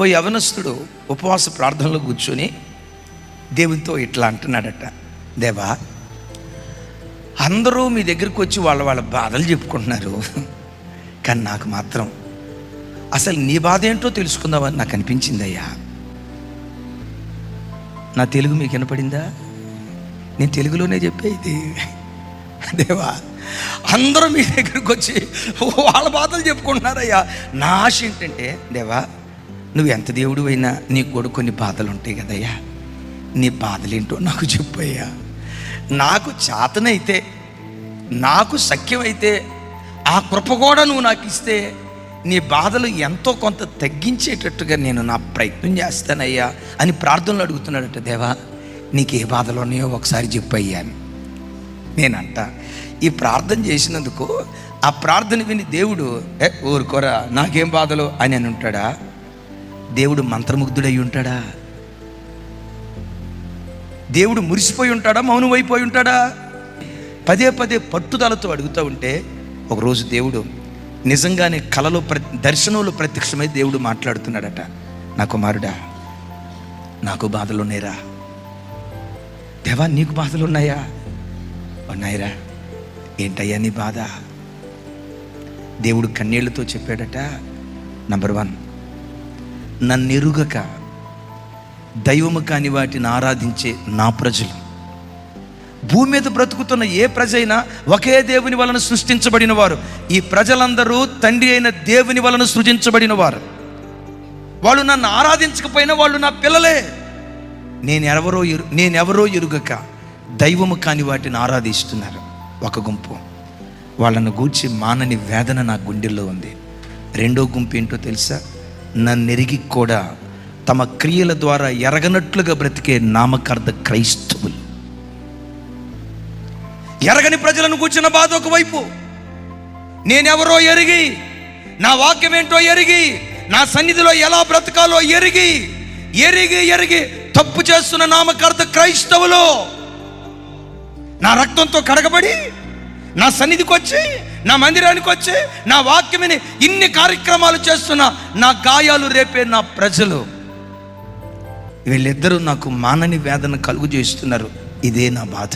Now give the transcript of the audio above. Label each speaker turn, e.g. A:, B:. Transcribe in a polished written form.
A: ఓ యవనస్తుడు ఉపవాస ప్రార్థనలో కూర్చొని దేవునితో ఇట్లా అంటున్నాడట, దేవా, అందరూ మీ దగ్గరికి వచ్చి వాళ్ళ బాధలు చెప్పుకుంటున్నారు, కానీ నాకు మాత్రం అసలు నీ బాధ ఏంటో తెలుసుకుందామని నాకు అనిపించిందయ్యా. నా తెలుగు మీకు వినపడిందా? నేను తెలుగులోనే చెప్పేది. దేవా, అందరూ మీ దగ్గరికి వచ్చి వాళ్ళ బాధలు చెప్పుకుంటున్నారయ్యా. నా ఆశ ఏంటంటే, దేవా, నువ్వు ఎంత దేవుడు అయినా నీకు కూడా కొన్ని బాధలు ఉంటాయి కదయ్యా, నీ బాధలేంటో నాకు చెప్పయ్యా. నాకు చేతనైతే, నాకు సఖ్యమైతే ఆ కృప కూడా నువ్వు నాకు ఇస్తే నీ బాధలు ఎంతో కొంత తగ్గించేటట్టుగా నేను నా ప్రయత్నం చేస్తానయ్యా అని ప్రార్థనలు అడుగుతున్నాడట. దేవా, నీకు ఏ బాధలు ఉన్నాయో ఒకసారి చెప్పయ్యా అని. నేనంట ఈ ప్రార్థన చేసినందుకు ఆ ప్రార్థన విని దేవుడు ఊరుకోరా నాకేం బాధలు అని ఉంటాడా? దేవుడు మంత్రముగ్ధుడై ఉంటాడా? దేవుడు మురిసిపోయి ఉంటాడా? మౌనం అయిపోయి ఉంటాడా? పదే పదే పట్టుదలతో అడుగుతూ ఉంటే ఒకరోజు దేవుడు నిజంగానే కలలో దర్శనంలో ప్రత్యక్షమై దేవుడు మాట్లాడుతున్నాడట. నా కుమారుడా, నాకు బాధలు ఉన్నాయిరా. దేవా, నీకు బాధలు ఉన్నాయా? ఉన్నాయిరా. ఏంటయ్యా నీ బాధ? దేవుడు కన్నీళ్లతో చెప్పాడట, నంబర్ 1, నన్నెరుగక దైవము కాని వాటిని ఆరాధించే నా ప్రజలు. భూమి మీద బ్రతుకుతున్న ఏ ప్రజ అయినా ఒకే దేవుని వలన సృష్టించబడిన వారు. ఈ ప్రజలందరూ తండ్రి అయిన దేవుని వలన సృజించబడిన వారు. వాళ్ళు నన్ను ఆరాధించకపోయినా వాళ్ళు నా పిల్లలే. నేనెవరో ఎరుగక దైవము కాని వాటిని ఆరాధిస్తున్నారు ఒక గుంపు. వాళ్ళను గూర్చి మానని వేదన నా గుండెల్లో ఉంది. రెండో గుంపు ఏంటో తెలుసా? నన్నెరిగి కూడా తమ క్రియల ద్వారా ఎరగనట్లుగా బ్రతికే నామకార్థ క్రైస్తవులు. ఎరగని ప్రజలను కూర్చున్న బాధ ఒకవైపు, నేనెవరో ఎరిగి, నా వాక్యం ఏంటో ఎరిగి, నా సన్నిధిలో ఎలా బ్రతకాలో ఎరిగి తప్పు చేస్తున్న నామకార్థ క్రైస్తవులు నా రక్తంతో కడగబడి నా సన్నిధికి వచ్చి, నా మందిరానికి వచ్చి, నా వాక్యమని ఇన్ని కార్యక్రమాలు చేస్తున్న నా గాయాలు రేపే నా ప్రజలు. వీళ్ళిద్దరూ నాకు మానని వేదన కలుగు చేస్తున్నారు. ఇదే నా బాధ.